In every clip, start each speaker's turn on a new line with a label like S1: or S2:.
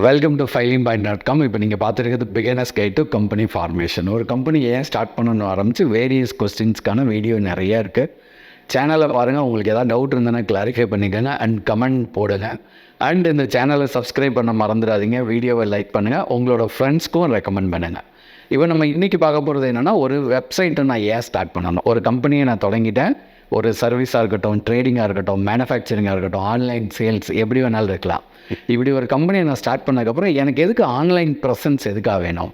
S1: Welcome to filing.com. இப்போ நீங்கள் பார்த்துருக்கிறது beginners guide to company formation. ஒரு கம்பெனி ஏன் ஸ்டார்ட் பண்ணணும்னு ஆரம்பித்து வேரியஸ் கொஸ்டின்ஸ்க்கான வீடியோ நிறையா இருக்குது. சேனலில் பாருங்கள். உங்களுக்கு எதாவது டவுட் இருந்ததுன்னா கிளாரிஃபை பண்ணிக்கோங்க அண்ட் கமெண்ட் போடுங்க. அண்ட் இந்த சேனலை சப்ஸ்கிரைப் பண்ண மறந்துடாதீங்க. வீடியோவை லைக் பண்ணுங்கள், உங்களோட ஃப்ரெண்ட்ஸ்க்கும் ரெக்கமெண்ட் பண்ணுங்கள். இப்போ நம்ம இன்றைக்கி பார்க்க போகிறது என்னென்னா, ஒரு வெப்சைட்டை நான் ஏன் ஸ்டார்ட் பண்ணணும். ஒரு கம்பெனியை நான் தொடங்கிட்டேன். ஒரு சர்வீஸாக இருக்கட்டும், ட்ரேடிங்காக இருக்கட்டும், மேனுஃபேக்சரிங்காக இருக்கட்டும், ஆன்லைன் சேல்ஸ் எப்படி வேணாலும் இருக்கலாம். இப்படி ஒரு கம்பெனியை நான் ஸ்டார்ட் பண்ணதுக்கப்புறம் எனக்கு எதுக்கு ஆன்லைன் ப்ரெசன்ஸ் எதுக்காக வேணும்?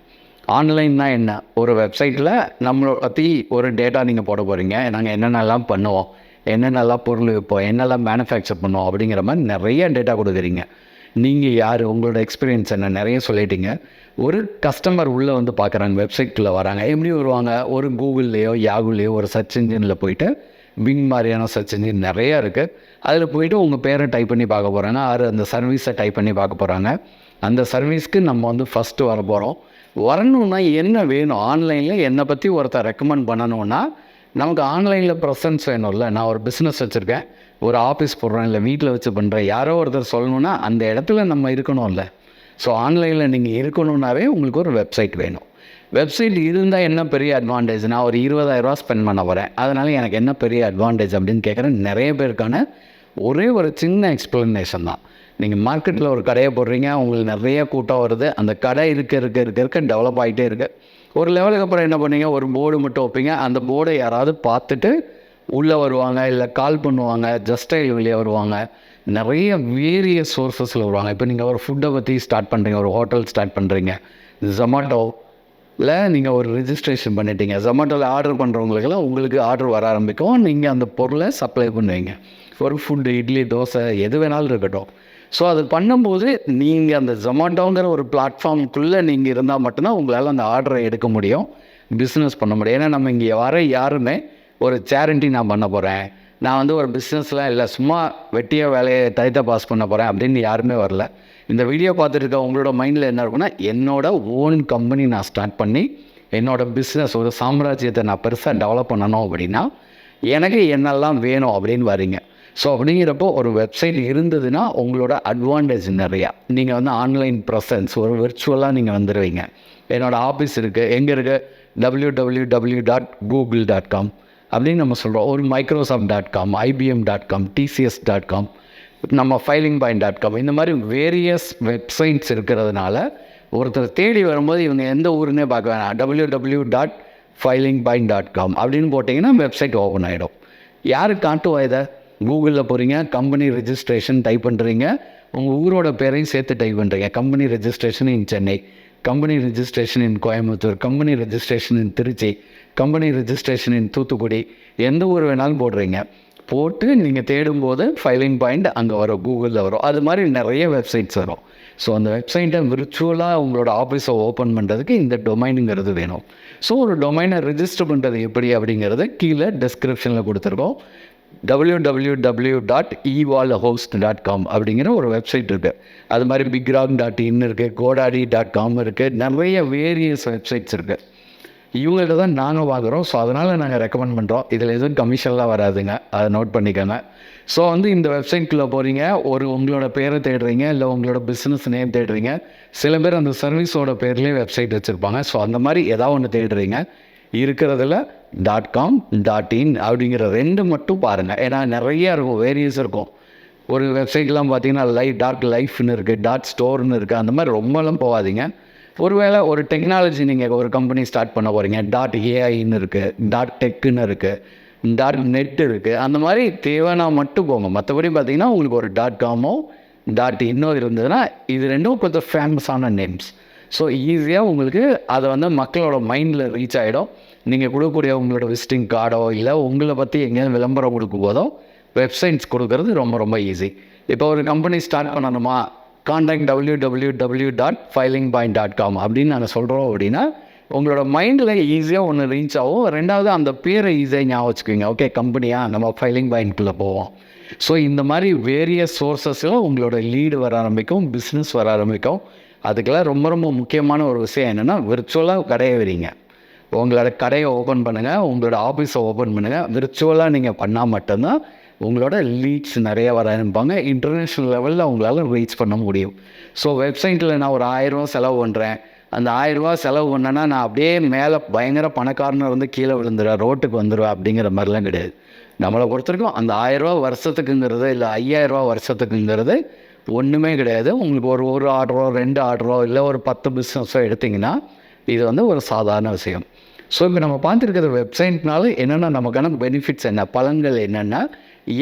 S1: ஆன்லைன்னா என்ன? ஒரு வெப்சைட்டில் நம்மளை பற்றி ஒரு டேட்டா நீங்கள் போட போகிறீங்க. நாங்கள் என்னென்னலாம் பண்ணுவோம், என்னென்னலாம் பொருள் விற்போம், என்னெல்லாம் மேனுஃபேக்சர் பண்ணுவோம் அப்படிங்கிற மாதிரி நிறைய டேட்டா கொடுக்குறீங்க. நீங்கள் யார், உங்களோட எக்ஸ்பீரியன்ஸ் என்ன, நிறைய சொல்லிட்டீங்க. ஒரு கஸ்டமர் உள்ளே வந்து பார்க்குறாங்க, வெப்சைட்டில் வராங்க. எப்படி வருவாங்க? ஒரு கூகுள்லேயோ யாகுலேயோ ஒரு சர்ச் இன்ஜினில் போய்ட்டு, பிங் மாதிரியான சர்ச் இன்ஜின் நிறையா இருக்குது. அதில் போய்ட்டு உங்கள் பேரை டைப் பண்ணி பார்க்க போகிறாங்க, அந்த சர்வீஸை டைப் பண்ணி பார்க்க போகிறாங்க. அந்த சர்வீஸ்க்கு நம்ம வந்து ஃபஸ்ட்டு வர போகிறோம். வரணுன்னா என்ன வேணும்? ஆன்லைனில் என்னை பற்றி ஒருத்தர் ரெக்கமெண்ட் பண்ணணுன்னா நமக்கு ஆன்லைனில் ப்ரெசன்ஸ் வேணும்ல. நான் ஒரு பிஸ்னஸ் வச்சுருக்கேன், ஒரு ஆஃபீஸ் போடுறேன், இல்லை வீட்டில் வச்சு பண்ணுறேன். யாரோ ஒருத்தர் சொல்லணுன்னா அந்த இடத்துல நம்ம இருக்கணும்ல. ஸோ ஆன்லைனில் நீங்கள் இருக்கணுன்னாவே உங்களுக்கு ஒரு வெப்சைட் வேணும். வெப்சைட் இருந்தால் என்ன பெரிய அட்வான்டேஜ்? நான் ஒரு 20,000 ஸ்பெண்ட் பண்ண போகிறேன், அதனால் எனக்கு என்ன பெரிய அட்வான்டேஜ் அப்படின்னு கேட்குறேன். நிறைய பேருக்கான ஒரே ஒரு சின்ன எக்ஸ்ப்ளனேஷன் தான். நீங்கள் மார்க்கெட்டில் ஒரு கடையை போடுறீங்க, உங்களுக்கு நிறைய கூட்டம் வருது. அந்த கடை இருக்க டெவலப் ஆகிட்டே இருக்குது. ஒரு லெவலுக்கு அப்புறம் என்ன பண்ணீங்க? ஒரு போர்டு மட்டும் வைப்பீங்க. அந்த போர்டை யாராவது பார்த்துட்டு உள்ளே வருவாங்க, இல்லை கால் பண்ணுவாங்க, ஜஸ்டைல் வெளியே வருவாங்க, நிறைய வேரியஸ் சோர்ஸஸில் வருவாங்க. இப்போ நீங்கள் ஒரு ஃபுட்டை பற்றி ஸ்டார்ட் பண்ணுறீங்க, ஒரு ஹோட்டல் ஸ்டார்ட் பண்ணுறீங்க, ஜொமேட்டோவில் நீங்கள் ஒரு ரிஜிஸ்ட்ரேஷன் பண்ணிட்டீங்க. ஜொமேட்டோவில் ஆர்டர் பண்ணுறவங்களுக்கெல்லாம் உங்களுக்கு ஆர்டர் வர ஆரம்பிக்கும். நீங்கள் அந்த பொருளை சப்ளை பண்ணுவீங்க. ஒரு ஃபுட்டு, இட்லி, தோசை, எது வேணாலும் இருக்கட்டும். ஸோ அது பண்ணும்போது நீங்கள் அந்த ஜொமேட்டோங்கிற ஒரு பிளாட்ஃபார்முக்குள்ளே நீங்கள் இருந்தால் மட்டும்தான் உங்களால் அந்த ஆர்டரை எடுக்க முடியும், பிஸ்னஸ் பண்ண முடியும். ஏன்னா நம்ம இங்கே வர யாருமே ஒரு சேரிட்டி நான் பண்ண போகிறேன், நான் வந்து ஒரு பிஸ்னஸ்லாம் இல்லை, சும்மா வெட்டியாக வேலையை டைட்டாக பாஸ் பண்ண போகிறேன் அப்படின்னு யாருமே வரல. இந்த வீடியோ பார்த்துட்டு இருக்க உங்களோட மைண்டில் என்ன இருக்குன்னா, என்னோடய ஓன் கம்பெனி நான் ஸ்டார்ட் பண்ணி என்னோடய பிஸ்னஸ், ஒரு சாம்ராஜ்யத்தை நான் பெருசாக டெவலப் பண்ணணும் அப்படின்னா எனக்கு என்னெல்லாம் வேணும் அப்படின்னு வரீங்க. ஸோ அப்படிங்கிறப்போ ஒரு வெப்சைட் இருந்ததுன்னா உங்களோட அட்வான்டேஜ் நிறையா. நீங்கள் வந்து ஆன்லைன் ப்ரெசன்ஸ், ஒரு விர்ச்சுவலாக நீங்கள் வந்துடுவீங்க. என்னோடய ஆஃபீஸ் இருக்குது, எங்கே இருக்குது? www.google.com அப்படின்னு நம்ம சொல்கிறோம். ஒரு Microsoft.com, IBM.com, TCS.com, நம்ம filing.com, இந்த மாதிரி வேரியஸ் வெப்சைட்ஸ் இருக்கிறதுனால ஒருத்தர் தேடி வரும்போது இவங்க எந்த ஊருன்னே பார்க்க வேணாம். www.filing.com அப்படின்னு போட்டிங்கன்னா வெப்சைட் ஓப்பன் ஆகிடும். யாருக்கு காட்டுவா இதை? கூகுளில் போகிறீங்க, கம்பெனி ரெஜிஸ்ட்ரேஷன் டைப் பண்ணுறீங்க, உங்கள் ஊரோட பேரையும் சேர்த்து டைப் பண்ணுறீங்க. கம்பெனி ரெஜிஸ்ட்ரேஷன் இன் சென்னை, கம்பெனி ரெஜிஸ்ட்ரேஷன் இன் கோயம்புத்தூர், கம்பெனி ரெஜிஸ்ட்ரேஷன் இன் திருச்சி, கம்பெனி ரெஜிஸ்ட்ரேஷன் இன் தூத்துக்குடி, எந்த ஊர் வேணாலும் போடுறீங்க. போட்டு நீங்கள் தேடும்போது ஃபைலிங் பாயிண்ட் அங்கே வரும், கூகுளில் வரும். அது மாதிரி நிறைய வெப்சைட்ஸ் வரும். ஸோ அந்த வெப்சைட்டை விர்ச்சுவலாக உங்களோட ஆஃபீஸை ஓப்பன் பண்ணுறதுக்கு இந்த டொமைனுங்கிறது வேணும். ஸோ ஒரு டொமைனை ரெஜிஸ்டர் பண்ணுறது எப்படி அப்படிங்கிறது கீழே டிஸ்கிரிப்ஷனில் கொடுத்துருக்கோம். www.evalhost.com அப்படிங்கிற ஒரு வெப்சைட் இருக்குது. அது மாதிரி bigrog.in இருக்குது, godaddy.com இருக்குது, நிறைய வேரியஸ் வெப்சைட்ஸ் இருக்குது. இவங்கள்ட்ட தான் நாங்கள் வாங்குகிறோம். ஸோ அதனால் நாங்கள் ரெக்கமெண்ட் பண்ணுறோம். இதில் எதுவும் கமிஷன்லாம் வராதுங்க, அதை நோட் பண்ணிக்கோங்க. ஸோ வந்து இந்த வெப்சைட்குள்ளே போகிறீங்க, உங்களோட பேரை தேடுறீங்க, இல்லை உங்களோட பிஸ்னஸ் நேம் தேடுறீங்க. சில பேர் அந்த சர்வீஸோட பேர்லேயே வெப்சைட் வச்சுருப்பாங்க. ஸோ அந்த மாதிரி ஏதாவது ஒன்று தேடுறீங்க. இருக்கிறதுல .com, .in அப்படிங்கிற ரெண்டு மட்டும் பாருங்கள். ஏன்னா நிறையா இருக்கும், வேரியஸ் இருக்கும். ஒரு வெப்சைட்லாம் பார்த்தீங்கன்னா .லைஃப்னு இருக்குது, .storeன்னு இருக்குது. அந்த மாதிரி ரொம்பலாம் போகாதீங்க. ஒருவேளை ஒரு டெக்னாலஜி நீங்கள் ஒரு கம்பெனி ஸ்டார்ட் பண்ண போகிறீங்க, .aiன்னு இருக்குது, .techன்னு இருக்குது, .net இருக்குது. அந்த மாதிரி தேவைன்னா மட்டும் போங்க. மற்றபடி பார்த்தீங்கன்னா உங்களுக்கு ஒரு .comஓ .inஓ இருந்ததுன்னா இது ரெண்டும் கொஞ்சம் ஃபேமஸான நேம்ஸ். ஸோ ஈஸியாக உங்களுக்கு அதை வந்து மக்களோட மைண்டில் ரீச் ஆகிடும். நீங்கள் கொடுக்கக்கூடிய உங்களோட விசிட்டிங் கார்டோ, இல்லை உங்களை பற்றி எங்கேயாவது விளம்பரம் கொடுக்கும் போதோ வெப்சைட்ஸ் கொடுக்கறது ரொம்ப ரொம்ப ஈஸி. இப்போ ஒரு கம்பெனி ஸ்டார்ட் பண்ணணுமா, கான்டாக்ட் www.filing.com அப்படின்னு நாங்கள் சொல்கிறோம் அப்படின்னா உங்களோட மைண்டில் ஈஸியாக ஒன்று ரீச் ஆகும். ரெண்டாவது அந்த பேரை ஈஸியாக ஞாபகம் வச்சுக்குவீங்க. ஓகே, கம்பெனியாக நம்ம ஃபைலிங் பாயிண்ட்குள்ளே போவோம். ஸோ இந்த மாதிரி வேரியஸ் சோர்ஸஸில் உங்களோட லீடு வர ஆரம்பிக்கும், பிஸ்னஸ் வர ஆரம்பிக்கும். அதுக்கெல்லாம் ரொம்ப ரொம்ப முக்கியமான ஒரு விஷயம் என்னென்னா, விர்ச்சுவலாக கடையை வரீங்க. உங்களோட கடையை ஓப்பன் பண்ணுங்கள், உங்களோட ஆஃபீஸை ஓப்பன் பண்ணுங்கள். விர்ச்சுவலாக நீங்கள் பண்ணால் மட்டும்தான் உங்களோட லீட்ஸ் நிறைய வர ஆரம்பிப்பாங்க. இன்டர்நேஷ்னல் லெவலில் அவங்களால ரீச் பண்ண முடியும். ஸோ வெப்சைட்டில் நான் ஒரு 1000 செலவு பண்ணுறேன். அந்த 1000 செலவு பண்ணேன்னா நான் அப்படியே மேலே பயங்கர பணக்காரனை வந்து கீழே விழுந்துடுவேன், ரோட்டுக்கு வந்துடுவேன் அப்படிங்கிற மாதிரிலாம் கிடையாது. நம்மளை பொறுத்த வரைக்கும் அந்த 1000 வருஷத்துக்குங்கிறது இல்லை 5000 வருஷத்துக்குங்கிறது ஒன்றுமே கிடையாது. உங்களுக்கு ஒரு ஆர்டரோ 2 ஆர்டரோ இல்லை ஒரு 10 பிஸ்னஸோ எடுத்திங்கன்னா இது வந்து ஒரு சாதாரண விஷயம். ஸோ இப்போ நம்ம பார்த்துருக்கிற வெப்சைட்னால என்னென்ன நமக்கான பெனிஃபிட்ஸ் என்ன, பலன்கள் என்னென்னா,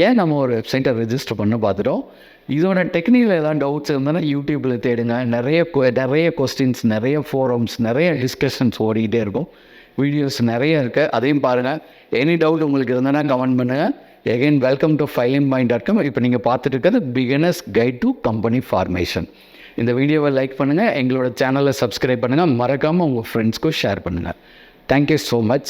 S1: ஏன் நம்ம ஒரு வெப்சைட்டை ரிஜிஸ்டர் பண்ண பார்த்துட்டோம். இதோட டெக்னிக்கில் ஏதாவது டவுட்ஸ் இருந்தாலும் யூடியூப்பில் தேடுங்க. நிறைய கொஸ்டின்ஸ், நிறைய ஃபோரம்ஸ், நிறைய டிஸ்கஷன்ஸ் ஓடிக்கிட்டே இருக்கும். வீடியோஸ் நிறைய இருக்குது, அதையும் பாருங்கள். எனி டவுட் உங்களுக்கு இருந்ததுன்னா கமெண்ட் பண்ணுங்கள். Again welcome to fileandmind.com. இப்போ நீங்கள் பார்த்துட்டு இருக்கிறது beginners guide to company formation. இந்த வீடியோவை லைக் பண்ணுங்கள், எங்களோட சேனலை சப்ஸ்கிரைப் பண்ணுங்கள், மறக்காமல் உங்கள் ஃப்ரெண்ட்ஸ்க்கும் ஷேர் பண்ணுங்கள். Thank you so much.